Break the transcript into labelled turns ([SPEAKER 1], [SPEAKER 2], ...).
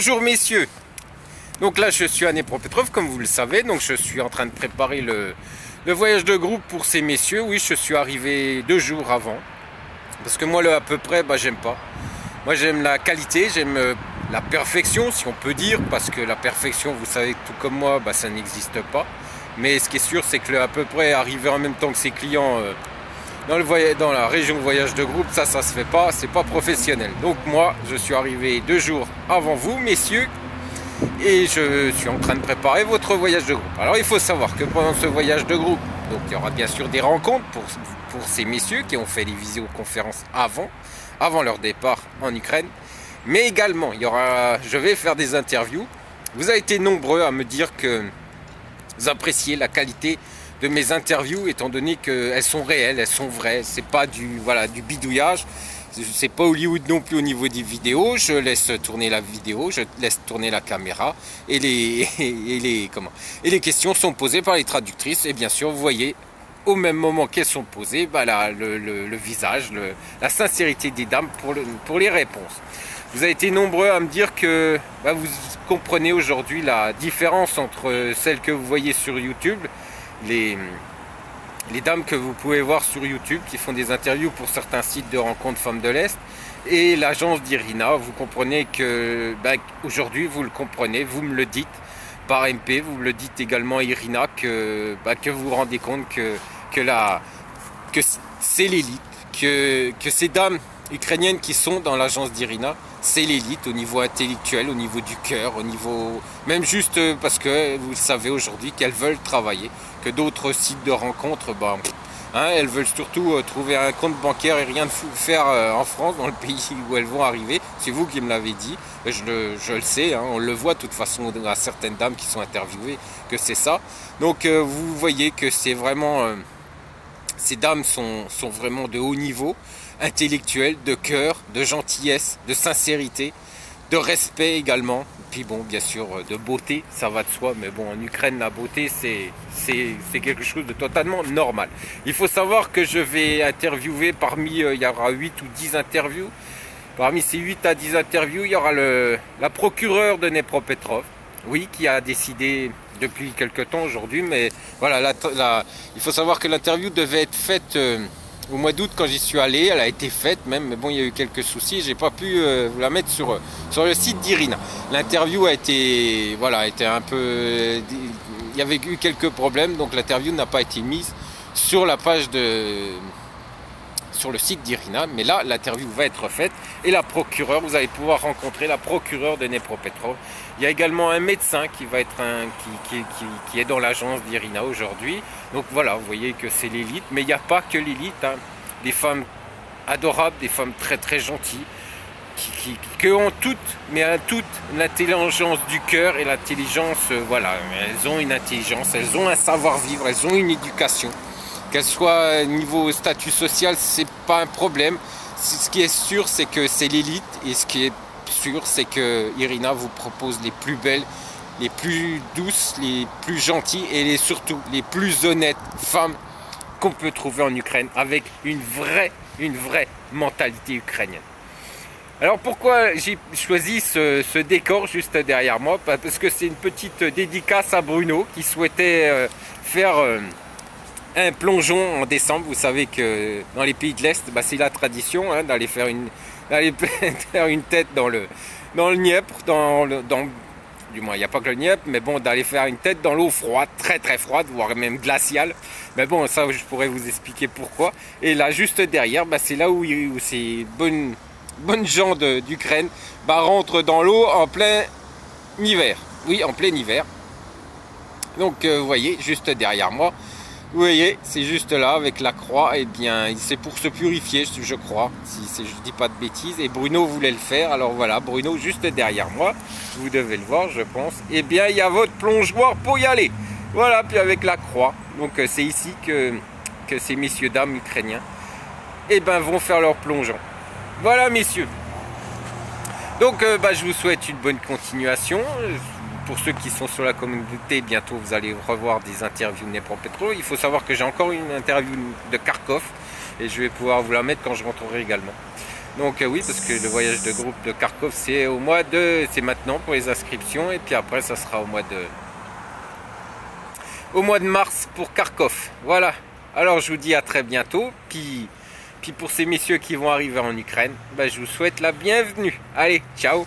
[SPEAKER 1] Bonjour messieurs. Donc là je suis à Dnepropetrovsk comme vous le savez. Donc je suis en train de préparer le voyage de groupe pour ces messieurs. Oui, je suis arrivé 2 jours avant. Parce que moi le à peu près, j'aime pas. Moi j'aime la qualité, j'aime la perfection si on peut dire. Parce que la perfection, vous savez tout comme moi, ça n'existe pas. Mais ce qui est sûr c'est que le à peu près arriver en même temps que ses clients dans la région voyage de groupe, ça se fait pas, c'est pas professionnel. Donc moi je suis arrivé 2 jours avant vous messieurs et je suis en train de préparer votre voyage de groupe. Alors il faut savoir que pendant ce voyage de groupe, donc il y aura bien sûr des rencontres pour ces messieurs qui ont fait les visioconférences avant leur départ en Ukraine, mais également je vais faire des interviews. Vous avez été nombreux à me dire que vous appréciez la qualité de mes interviews, étant donné qu'elles sont réelles, elles sont vraies, c'est pas du bidouillage, c'est pas Hollywood non plus au niveau des vidéos. Je laisse tourner la vidéo, je laisse tourner la caméra et les questions sont posées par les traductrices et bien sûr vous voyez au même moment qu'elles sont posées le visage, la sincérité des dames pour les réponses. Vous avez été nombreux à me dire que vous comprenez aujourd'hui la différence entre celles que vous voyez sur YouTube, les dames que vous pouvez voir sur YouTube qui font des interviews pour certains sites de rencontres femmes de l'Est et l'agence d'Irina. Vous comprenez que aujourd'hui vous le comprenez, vous me le dites par MP, vous me le dites également Irina que vous vous rendez compte que c'est l'élite, que ces dames ukrainiennes qui sont dans l'agence d'Irina, c'est l'élite au niveau intellectuel, au niveau du cœur, au niveau même juste parce que vous le savez aujourd'hui qu'elles veulent travailler, que d'autres sites de rencontres, elles veulent surtout trouver un compte bancaire et rien de faire en France, dans le pays où elles vont arriver. C'est vous qui me l'avez dit, je le sais, on le voit de toute façon à certaines dames qui sont interviewées que c'est ça. Donc vous voyez que c'est vraiment, ces dames sont vraiment de haut niveau, intellectuel, de cœur, de gentillesse, de sincérité, de respect également. Puis bien sûr de beauté, ça va de soi, mais en Ukraine la beauté c'est quelque chose de totalement normal. Il faut savoir que je vais interviewer il y aura 8 ou 10 interviews. Parmi ces 8 à 10 interviews, il y aura la procureure de Dnepropetrovsk, oui, qui a décidé depuis quelque temps aujourd'hui, mais voilà, il faut savoir que l'interview devait être faite au mois d'août quand j'y suis allé, elle a été faite même, mais il y a eu quelques soucis, j'ai pas pu vous la mettre sur le site d'Irina. L'interview a été un peu, il y avait eu quelques problèmes, donc l'interview n'a pas été mise sur la page sur le site d'Irina, mais là l'interview va être faite et la procureure, vous allez pouvoir rencontrer la procureure de Dnepropetrovsk. Il y a également un médecin qui va être qui est dans l'agence d'Irina aujourd'hui. Donc voilà, vous voyez que c'est l'élite, mais il n'y a pas que l'élite, des femmes adorables, des femmes très très gentilles, qui ont toutes l'intelligence du cœur et l'intelligence, elles ont une intelligence, elles ont un savoir-vivre, elles ont une éducation. Qu'elle soit niveau statut social, c'est pas un problème. Ce qui est sûr, c'est que c'est l'élite. Et ce qui est sûr, c'est que Irina vous propose les plus belles, les plus douces, les plus gentilles et surtout les plus honnêtes femmes qu'on peut trouver en Ukraine, avec une vraie mentalité ukrainienne. Alors pourquoi j'ai choisi ce décor juste derrière moi? Parce que c'est une petite dédicace à Bruno qui souhaitait faire un plongeon en décembre. Vous savez que dans les pays de l'Est, c'est la tradition d'aller faire une tête dans le Dniepr, du moins il n'y a pas que le Dniepr, mais d'aller faire une tête dans l'eau froide, très très froide, voire même glaciale. Mais ça je pourrais vous expliquer pourquoi. Et là juste derrière, c'est là où ces bonnes gens d'Ukraine rentrent dans l'eau en plein hiver. Oui, en plein hiver. Donc vous voyez, juste derrière moi, vous voyez, c'est juste là avec la croix, et bien c'est pour se purifier, je crois, si je dis pas de bêtises. Et Bruno voulait le faire, alors voilà, Bruno juste derrière moi, vous devez le voir je pense. Et bien il y a votre plongeoir pour y aller. Voilà, puis avec la croix. Donc c'est ici que ces messieurs dames ukrainiens vont faire leur plongeon. Voilà messieurs. Donc je vous souhaite une bonne continuation. Pour ceux qui sont sur la communauté, bientôt vous allez revoir des interviews de Dnepropetrovsk. Il faut savoir que j'ai encore une interview de Kharkov et je vais pouvoir vous la mettre quand je rentrerai également. Donc oui, parce que le voyage de groupe de Kharkov, c'est c'est maintenant pour les inscriptions, et puis après ça sera au mois de mars pour Kharkov. Voilà. Alors je vous dis à très bientôt. Puis pour ces messieurs qui vont arriver en Ukraine, je vous souhaite la bienvenue. Allez, ciao.